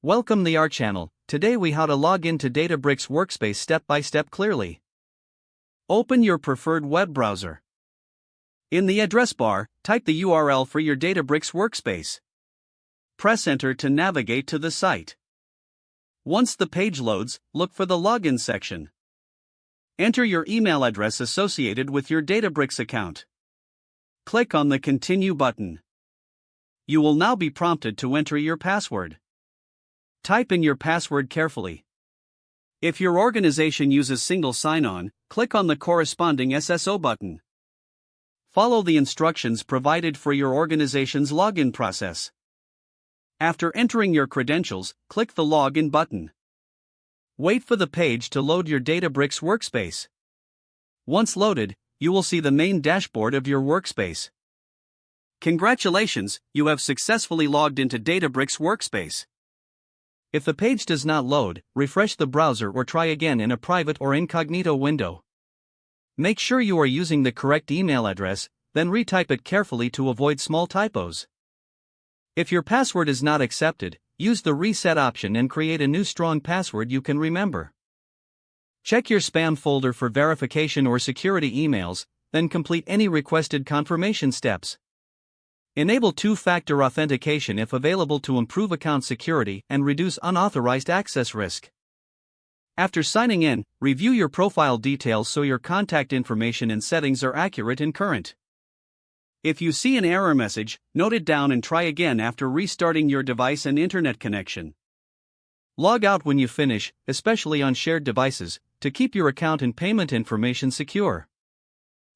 Welcome to our channel. Today we how to log into Databricks Workspace step by step clearly. Open your preferred web browser. In the address bar, type the URL for your Databricks Workspace. Press enter to navigate to the site. Once the page loads, look for the login section. Enter your email address associated with your Databricks account. Click on the Continue button. You will now be prompted to enter your password. Type in your password carefully. If your organization uses single sign-on, click on the corresponding SSO button. Follow the instructions provided for your organization's login process. After entering your credentials, click the Login button. Wait for the page to load your Databricks Workspace. Once loaded, you will see the main dashboard of your workspace. Congratulations, you have successfully logged into Databricks Workspace. If the page does not load, refresh the browser or try again in a private or incognito window. Make sure you are using the correct email address, then retype it carefully to avoid small typos. If your password is not accepted, use the reset option and create a new strong password you can remember. Check your spam folder for verification or security emails, then complete any requested confirmation steps. Enable two-factor authentication if available to improve account security and reduce unauthorized access risk. After signing in, review your profile details so your contact information and settings are accurate and current. If you see an error message, note it down and try again after restarting your device and internet connection. Log out when you finish, especially on shared devices, to keep your account and payment information secure.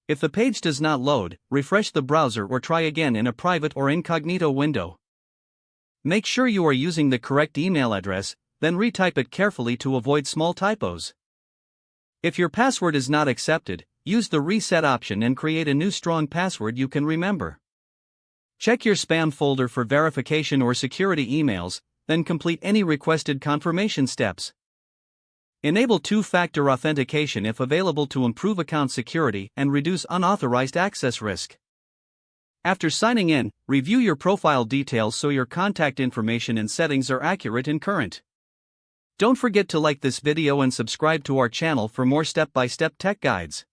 If the page does not load, refresh the browser or try again in a private or incognito window. Make sure you are using the correct email address, then retype it carefully to avoid small typos. If your password is not accepted, use the reset option and create a new strong password you can remember. Check your spam folder for verification or security emails, then complete any requested confirmation steps. Enable two-factor authentication if available to improve account security and reduce unauthorized access risk. After signing in, review your profile details so your contact information and settings are accurate and current. Don't forget to like this video and subscribe to our channel for more step-by-step tech guides.